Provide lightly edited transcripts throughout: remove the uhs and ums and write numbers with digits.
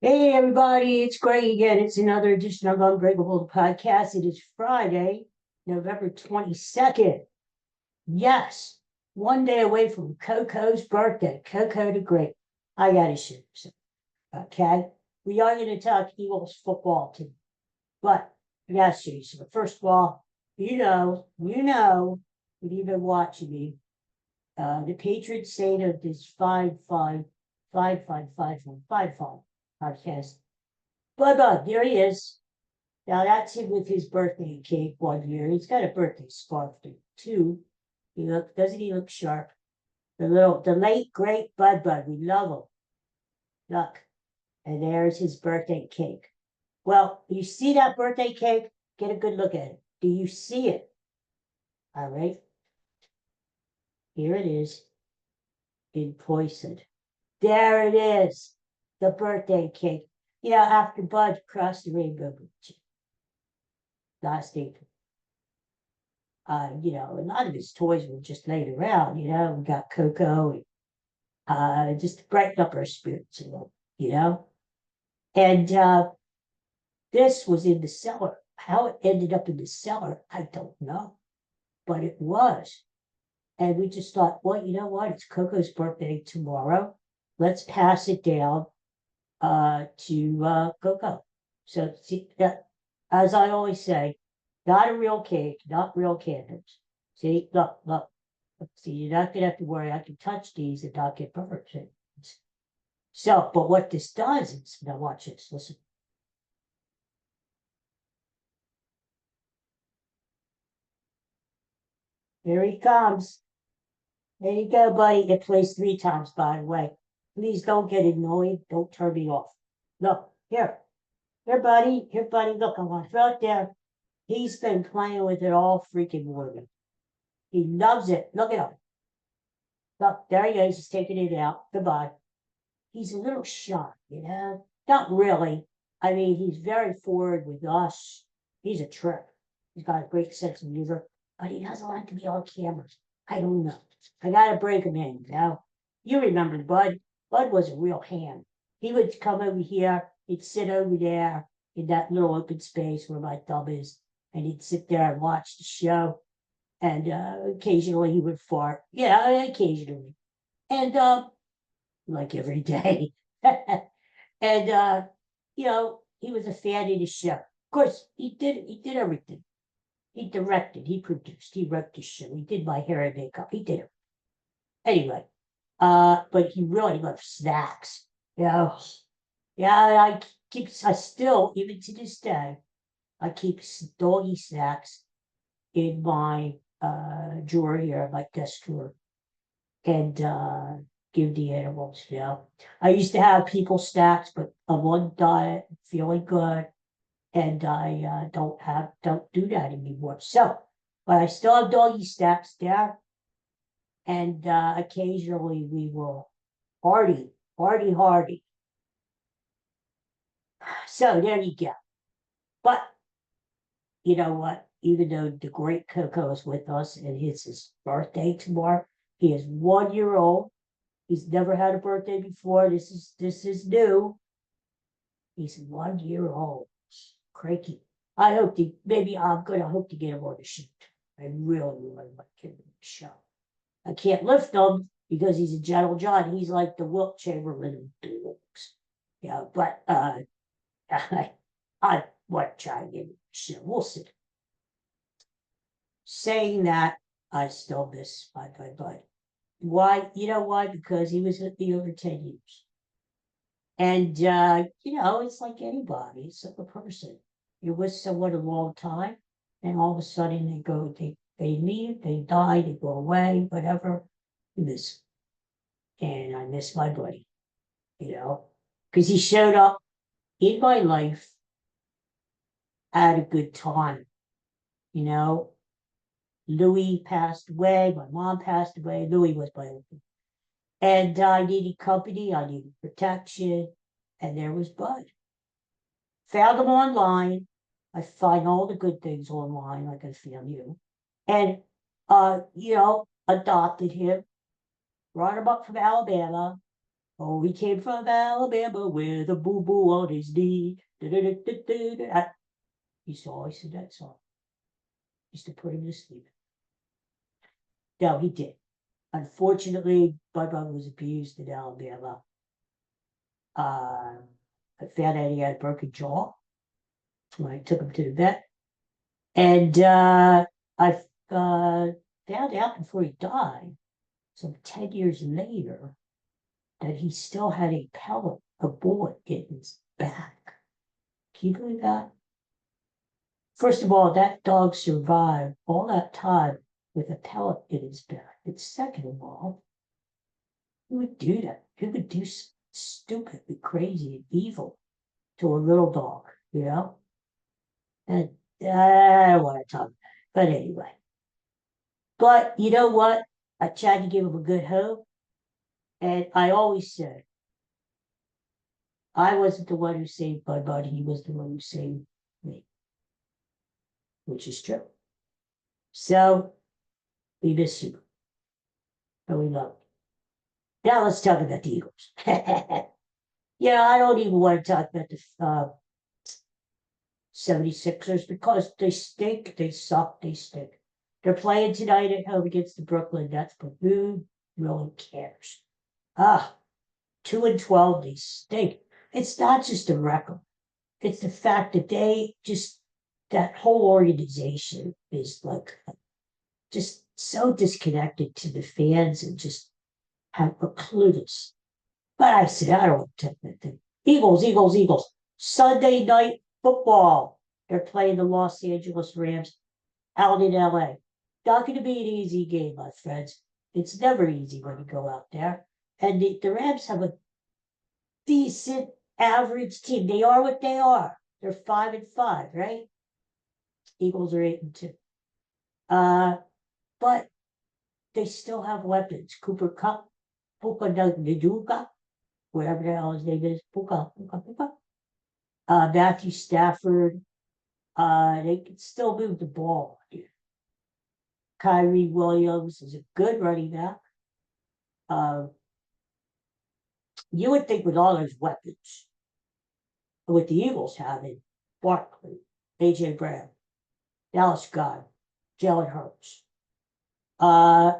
Hey everybody, it's Greg again. It's another edition of Unbreakable podcast. It is Friday, November 22nd. Yes, one day away from Coco's birthday. Coco the Great. I gotta show you something. Okay. We are gonna talk Eagles football team. But I gotta show you something. First of all, if you've been watching me, the Patriots say that this 5-5 podcast. But there he is. Now that's him with his birthday cake 1 year. He's got a birthday scarf too. Doesn't he look sharp? The late great Bud. We love him. Look, and there's his birthday cake. Well, you see that birthday cake? Get a good look at it. Do you see it? All right. Here it is in poison. There it is. The birthday cake. After Bud crossed the rainbow bridge last April. A lot of his toys were just laid around, we got Coco and just to brighten up our spirits a little, And this was in the cellar. How it ended up in the cellar, I don't know. But it was. And we just thought, well, you know what? It's Coco's birthday tomorrow. Let's pass it down to Coco. So see, as I always say, not a real cake, not real candles. See, look. See, you're not gonna have to worry. I can touch these and not get burned. So, but what this does is, now watch this. Listen. Here he comes. There you go, buddy. It plays 3 times, by the way. Please don't get annoyed. Don't turn me off. Look, here, buddy. Look, I'm gonna throw it there. He's been playing with it all freaking morning. He loves it. Look at him. Look, there he is. He's taking it out. Goodbye. He's a little shy, Not really. I mean, he's very forward with us. He's a trip. He's got a great sense of humor, but he doesn't like to be on cameras. I don't know. I gotta break him in, You remember Bud? Bud was a real hand. He would come over here. He'd sit over there in that little open space where my thumb is, and he'd sit there and watch the show. And occasionally he would fart. Yeah, occasionally. And like every day. And he was a fan of the show. Of course, he did everything. He directed, he produced, he wrote the show, he did my hair and makeup, he did it. Anyway, but he really loved snacks. Yeah, I still, even to this day, I keep doggy snacks in my drawer here, my desk drawer, and give the animals. I used to have people snacks, but I'm on diet, feeling good, and I don't do that anymore. So, but I still have doggy snacks there, and occasionally we will party. So there you go. But you know what? Even though the great Coco is with us and it's his birthday tomorrow, he is 1 year old. He's never had a birthday before. This is new. He's 1 year old. Cranky. I'm gonna hope to get him on the shoot. I really like him on the show. I can't lift him because he's a gentle John. He's like the Wilt Chamberlain of dogs. But I want to try and get him on the show. We'll see. Saying that, I still miss my bud. Why? You know why? Because he was with me over 10 years. And, it's like anybody. It's like a person. You're with someone a long time, and all of a sudden they leave, they die, they go away, whatever. You miss. And I miss my buddy, because he showed up in my life at a good time, Louis passed away, my mom passed away. Louis was my uncle. And I needed company, I needed protection, and there was Bud. Found him online. I find all the good things online, like I found you. And, adopted him, brought him up from Alabama, Oh, he came from Alabama with a boo-boo on his knee. I used to always sing that song. Used to put him to sleep. No, he did. Unfortunately, Bud Bud was abused in Alabama. I found out he had a broken jaw when I took him to the vet. And I found out before he died, some 10 years later, that he still had a bullet in his back. Can you believe that? First of all, that dog survived all that time with a pellet in his back. And second of all, who would do that? Who would do stupid and crazy and evil to a little dog, you know? And I don't want to talk about it. But anyway. But you know what? I tried to give him a good home. And I always said, I wasn't the one who saved Bud Bud. He was the one who saved me, which is true. So we miss you. And we love you. Now let's talk about the Eagles. Yeah, I don't even want to talk about the 76ers because they stink, they suck, they stink. They're playing tonight at home against the Brooklyn Nets, but who really cares? 2-12, they stink. It's not just a record. It's the fact that that whole organization is like just so disconnected to the fans and just have clueless. But I said, I don't want to take that thing. Eagles, Eagles, Eagles. Sunday night football. They're playing the Los Angeles Rams out in LA. Not going to be an easy game, my friends. It's never easy when you go out there. And the Rams have a decent average team. They are what they are. They're 5-5, right? Eagles are 8-2. But they still have weapons. Cooper Cup, Puka Naduka, whatever the hell his name is, Puka. Matthew Stafford. They can still move the ball. Kyrie Williams is a good running back. You would think with all those weapons, with the Eagles having Barkley, AJ Brown, Dallas Goedert, Jalen Hurts.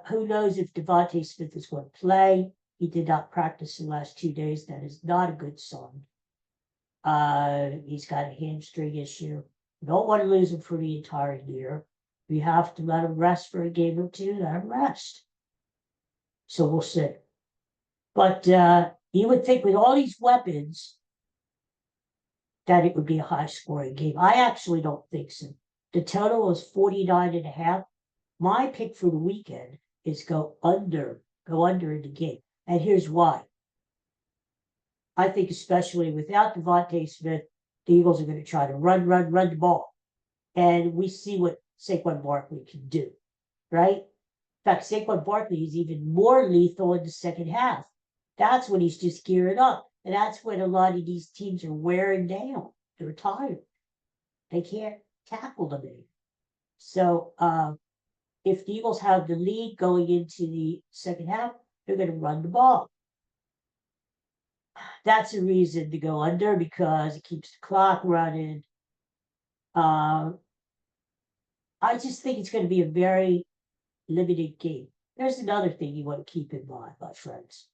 Who knows if Devontae Smith is going to play? He did not practice the last 2 days. That is not a good sign. He's got a hamstring issue. You don't want to lose him for the entire year. We have to let him rest for a game or two, let him rest. So we'll see. But you would think with all these weapons that it would be a high scoring game. I actually don't think so. The total is 49.5. My pick for the weekend is go under in the game. And here's why. I think especially without Devontae Smith, the Eagles are going to try to run the ball. And we see what Saquon Barkley can do, right? In fact, Saquon Barkley is even more lethal in the second half. That's when he's just gearing up. And that's when a lot of these teams are wearing down. They're tired. They can't tackle them anymore. So if the Eagles have the lead going into the second half, they're going to run the ball. That's a reason to go under because it keeps the clock running. I just think it's going to be a very limited game. There's another thing you want to keep in mind, my friends.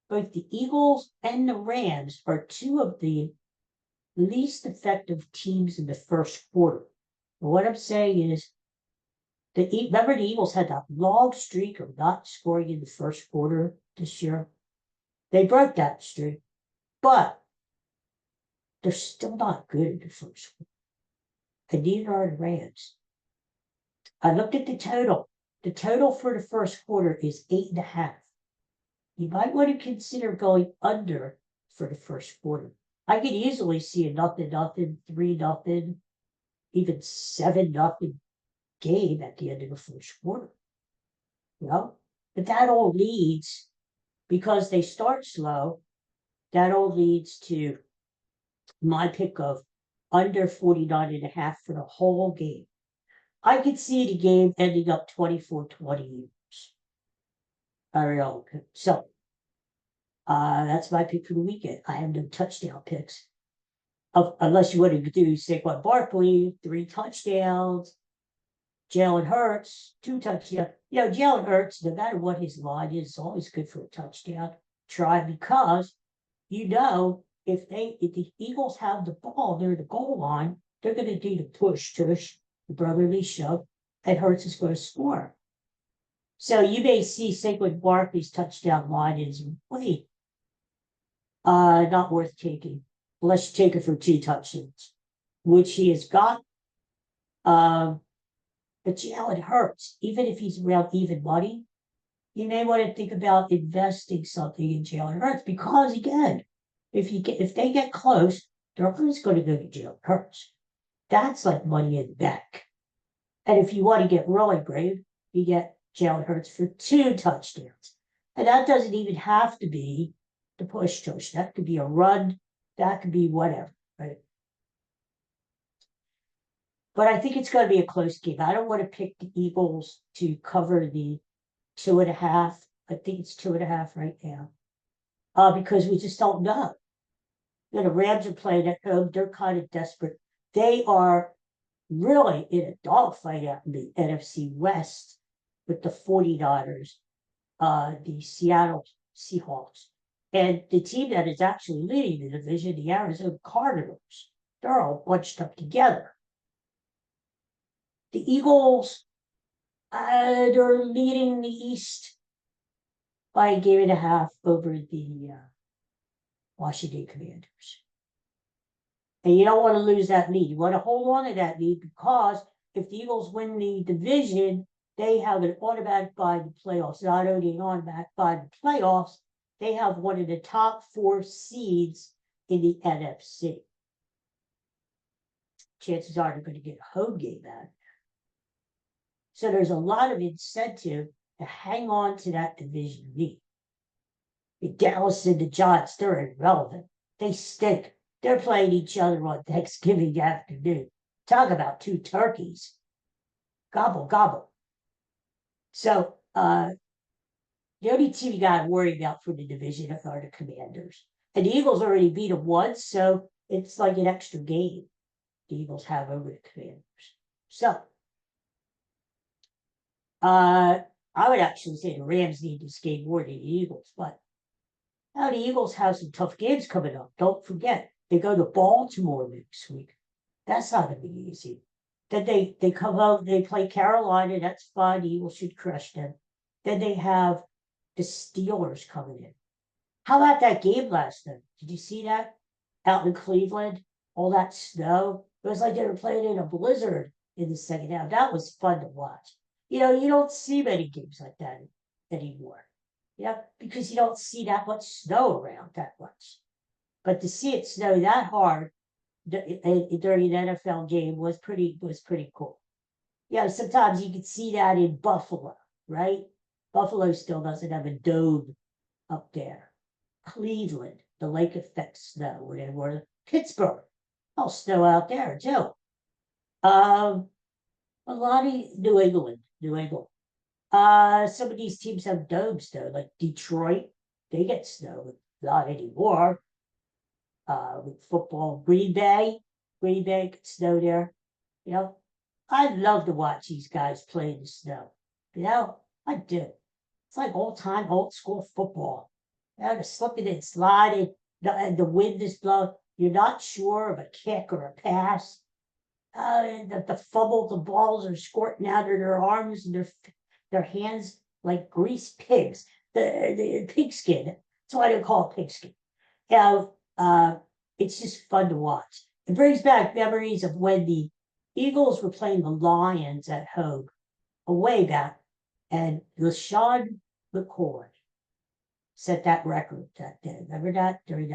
Both the Eagles and the Rams are two of the least effective teams in the first quarter. And what I'm saying is, remember the Eagles had that long streak of not scoring in the first quarter this year? They broke that streak, but they're still not good in the first quarter. And neither are the Rams. I looked at the total. The total for the first quarter is 8.5. You might want to consider going under for the first quarter. I could easily see a 0-0, 3-0, even 7-0 game at the end of the first quarter. You know? But that all leads, because they start slow, that all leads to my pick of under 49.5 for the whole game. I could see the game ending up 24-20. I don't know. So That's my pick for the weekend. I have no touchdown picks. Unless you want to do Saquon Barkley, 3 touchdowns, Jalen Hurts, 2 touchdowns. Jalen Hurts, no matter what his line is always good for a touchdown. Try because if the Eagles have the ball near the goal line, they're going to do the tush, the brotherly shove, and Hurts is going to score. So you may see Saquon Barkley's touchdown line is way not worth taking unless you take it for 2 touchdowns, which he has got. But Jalen Hurts, even if he's around even money, you may want to think about investing something in Jalen Hurts because, again, if they get close, they're always going to go to Jalen Hurts. That's like money in the bank. And if you want to get really brave, you get Jalen Hurts for 2 touchdowns. And that doesn't even have to be the push tush. That could be a run. That could be whatever, right? But I think it's going to be a close game. I don't want to pick the Eagles to cover the 2.5. I think it's 2.5 right now. Because we just don't know. The Rams are playing at home. They're kind of desperate. They are really in a dogfight out in the NFC West with the 49ers, the Seattle Seahawks, and the team that is actually leading the division, the Arizona Cardinals. They're all bunched up together. The Eagles, they're leading the East by a 1.5 over the Washington Commanders. And you don't want to lose that lead. You want to hold on to that lead because if the Eagles win the division, they have an automatic bye to playoffs. Not only an automatic bye to playoffs, they have one of the top 4 seeds in the NFC. Chances are they're going to get a home game out of that. So there's a lot of incentive to hang on to that division lead. The Dallas and the Giants, they're irrelevant. They stink. They're playing each other on Thanksgiving afternoon. Talk about 2 turkeys. Gobble, gobble. So the only team you got to worry about for the division are the Commanders. And the Eagles already beat them once, so it's like an extra game the Eagles have over the Commanders. So I would actually say the Rams need this game more than the Eagles, but now the Eagles have some tough games coming up. Don't forget, they go to Baltimore next week. That's not going to be easy. Then they come out, they play Carolina. That's fine. The Eagles should crush them. Then they have the Steelers coming in. How about that game last night? Did you see that? Out in Cleveland, all that snow. It was like they were playing in a blizzard in the second half. That was fun to watch. You don't see many games like that anymore. Because you don't see that much snow around that much. But to see it snow that hard during an NFL game was pretty cool. Sometimes you can see that in Buffalo, right? Buffalo still doesn't have a dome up there. Cleveland, the lake effect snow, whatever. Pittsburgh, I'll snow out there too. A lot of New England. Some of these teams have domes though, like Detroit, they get snow, not anymore. With football, Green Bay gets snow there. I'd love to watch these guys play in the snow. I do. It's like old-time, old-school football. The slipping and sliding, and the wind is blowing. You're not sure of a kick or a pass. The fumble, the balls are squirting out of their arms and their hands like greased pigs. The pigskin. That's why they call it pigskin. It's just fun to watch. It brings back memories of when the Eagles were playing the Lions at home a way back, and LaShawn McCoy set that record that day. Remember that? During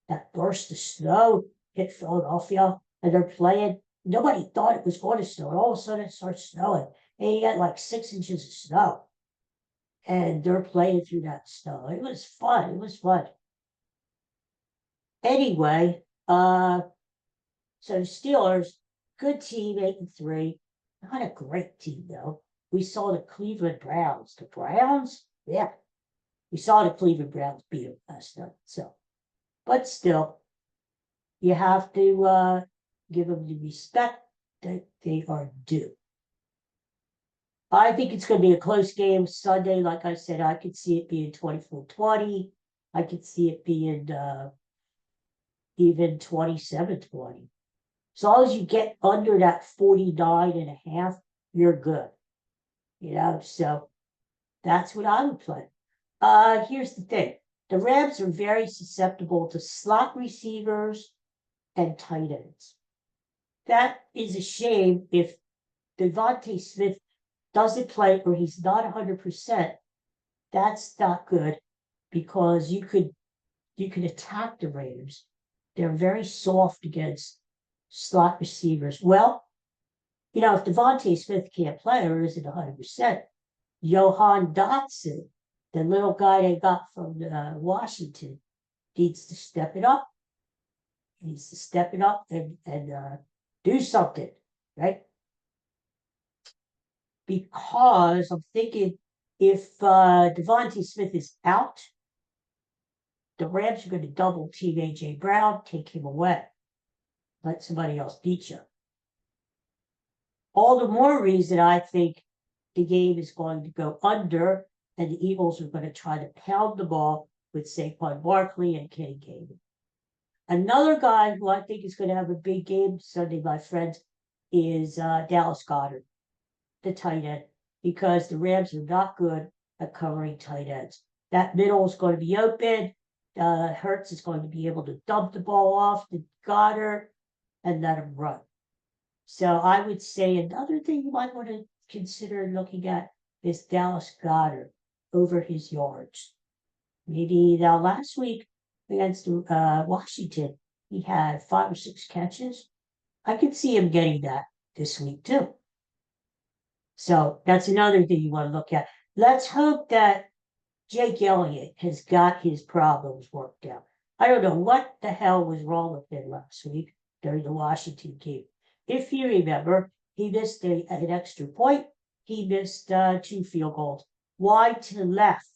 that burst of snow hit Philadelphia, and they're playing. Nobody thought it was going to snow, and all of a sudden it starts snowing, and you got like 6 inches of snow, and they're playing through that snow. It was fun. Anyway, so the Steelers, good team, 8-3. Not a great team though. We saw the Cleveland Browns. The Browns, yeah. We saw the Cleveland Browns beat them last night. So, but still, you have to give them the respect that they are due. I think it's going to be a close game Sunday. Like I said, I could see it being 24-20. I could see it being even 27-20. As long as you get under that 49.5, you're good. So that's what I would play. Here's the thing. The Rams are very susceptible to slot receivers and tight ends. That is a shame if Devontae Smith doesn't play or he's not 100%. That's not good because you could attack the Raiders. They're very soft against slot receivers. Well, if Devontae Smith can't play or isn't 100%, Johan Dotson, the little guy they got from Washington, needs to step it up. He needs to step it up and do something, right? Because I'm thinking if Devontae Smith is out, the Rams are going to double team A.J. Brown, take him away, let somebody else beat you. All the more reason I think the game is going to go under, and the Eagles are going to try to pound the ball with Saquon Barkley and Kenny Gainwell. Another guy who I think is going to have a big game Sunday, my friends, is Dallas Goedert, the tight end, because the Rams are not good at covering tight ends. That middle is going to be open. Hurts is going to be able to dump the ball off to Goedert and let him run. So I would say another thing you might want to consider looking at is Dallas Goedert over his yards. Maybe now last week against Washington, he had 5 or 6 catches. I could see him getting that this week too. So that's another thing you want to look at. Let's hope that Jake Elliott has got his problems worked out. I don't know what the hell was wrong with him last week during the Washington game. If you remember, he missed an extra point. He missed 2 field goals. Wide to the left.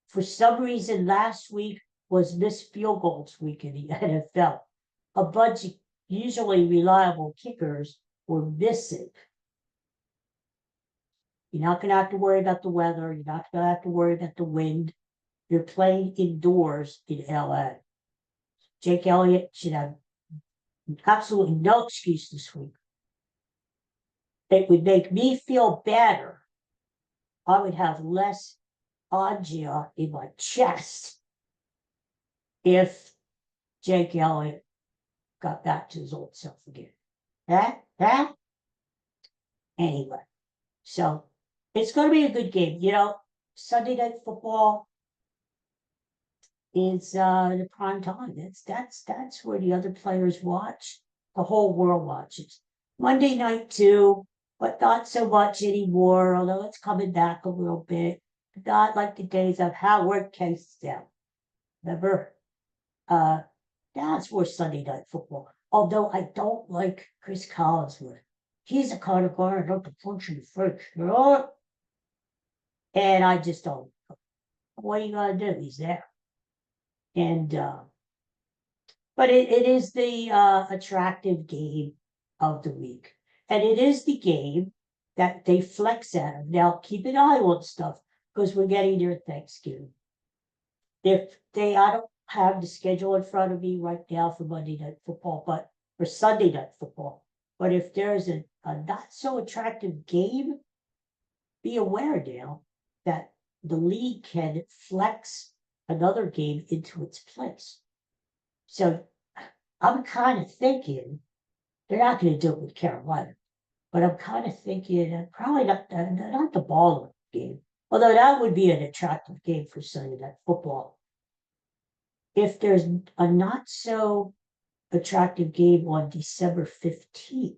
For some reason, last week was missed field goals week in the NFL. A bunch of usually reliable kickers were missing. You're not going to have to worry about the weather. You're not going to have to worry about the wind. You're playing indoors in LA. Jake Elliott should have absolutely no excuse this week. It would make me feel better. I would have less angina in my chest if Jake Elliott got back to his old self again. Anyway, so it's going to be a good game. Sunday Night Football is the prime time. That's where the other players watch. The whole world watches. Monday night too, but not so much anymore, although it's coming back a little bit. Not like the days of Howard Case-Down. Remember? That's where Sunday Night Football. Although I don't like Chris Collinsworth. He's the kind of guy I don't punch in the face, And I just don't. What are you gonna do? He's there. And but it is the attractive game of the week. And it is the game that they flex at him. Now keep an eye on stuff because we're getting near Thanksgiving. I don't have the schedule in front of me right now for Monday Night Football, but for Sunday Night Football. But if there's a not so attractive game, be aware now that the league can flex another game into its place. So I'm kind of thinking they're not going to do it with Carolina, but I'm kind of thinking probably not the ball game, although that would be an attractive game for Sunday Night Football. If there's a not so attractive game on December 15th,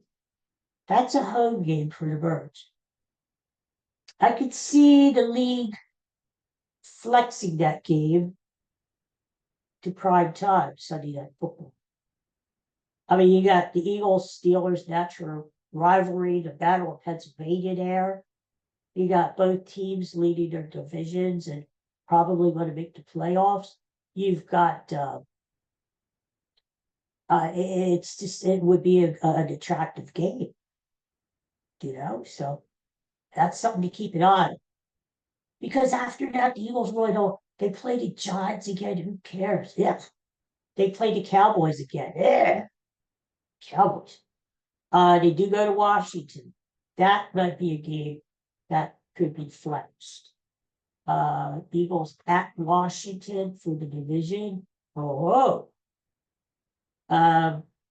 that's a home game for the Birds. I could see the league flexing that game to prime time, Sunday Night Football. I mean, you got the Eagles-Steelers natural rivalry, the Battle of Pennsylvania there. You got both teams leading their divisions, and probably going to make the playoffs. You've got it's just it would be an attractive game, so that's something to keep an eye on. Because after that, the Eagles really don't. They play the Giants again. Who cares? Yeah, they play the Cowboys again. Yeah, Cowboys. They do go to Washington. That might be a game that could be flexed. Eagles at Washington for the division. Oh,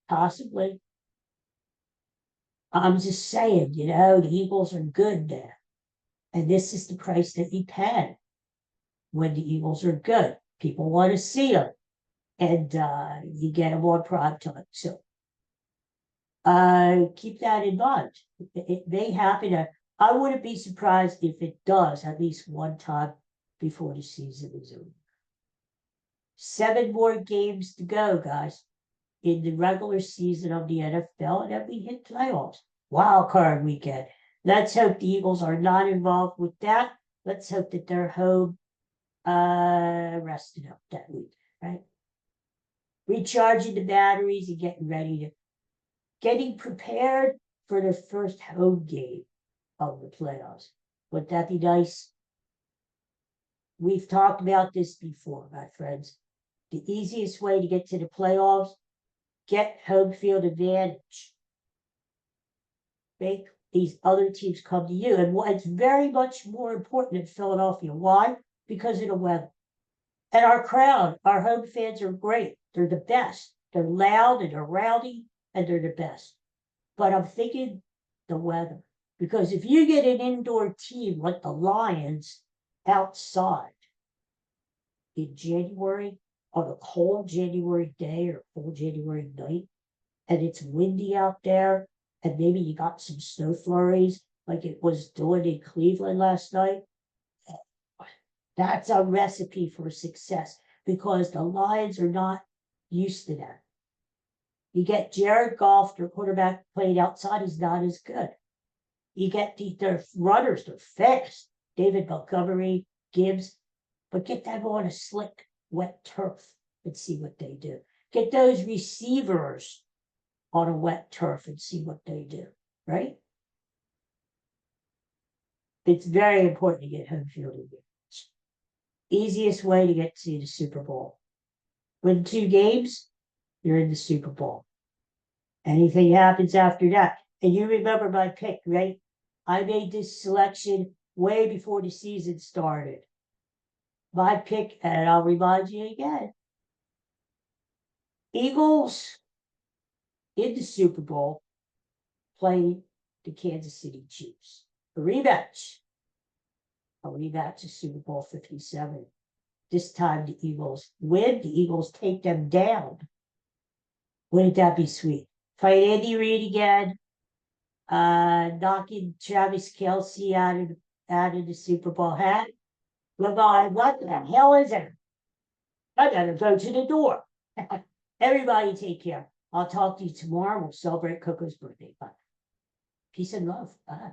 possibly. I'm just saying, the Eagles are good now. And this is the price that you pay when the Eagles are good. People want to see them. And you get them on prime time. So keep that in mind. It may happen. I wouldn't be surprised if it does at least one time before the season is over. 7 more games to go, guys, in the regular season of the NFL, and then we hit playoffs. Wild card weekend. Let's hope the Eagles are not involved with that. Let's hope that they're home rested up that week, right? Recharging the batteries and getting prepared for the first home game of the playoffs. Would that be nice? We've talked about this before, my friends. The easiest way to get to the playoffs, get home field advantage. Make these other teams come to you. And it's very much more important in Philadelphia. Why? Because of the weather. And our crowd, our home fans are great. They're the best. They're loud and they're rowdy and they're the best. But I'm thinking the weather. Because if you get an indoor team like the Lions outside in January, on a cold January day or cold January night, and it's windy out there, and maybe you got some snow flurries like it was doing in Cleveland last night, that's a recipe for success because the Lions are not used to that. You get Jared Goff, their quarterback, playing outside, he's not as good. You get their runners, they're fast. David Montgomery, Gibbs, but get them on a slick, wet turf and see what they do. Get those receivers on a wet turf and see what they do, right? It's very important to get home field advantage. Easiest way to get to the Super Bowl. Win 2 games, you're in the Super Bowl. Anything happens after that. And you remember my pick, right? I made this selection way before the season started. My pick, and I'll remind you again. Eagles in the Super Bowl playing the Kansas City Chiefs. A rematch. A rematch of Super Bowl 57. This time the Eagles win. The Eagles take them down. Wouldn't that be sweet? Fight Andy Reid again. Knocking Travis Kelce out of the Super Bowl hat. What the hell is it? I gotta go to the door. Everybody take care. I'll talk to you tomorrow. We'll celebrate Coco's birthday. Bye. Peace and love. Bye.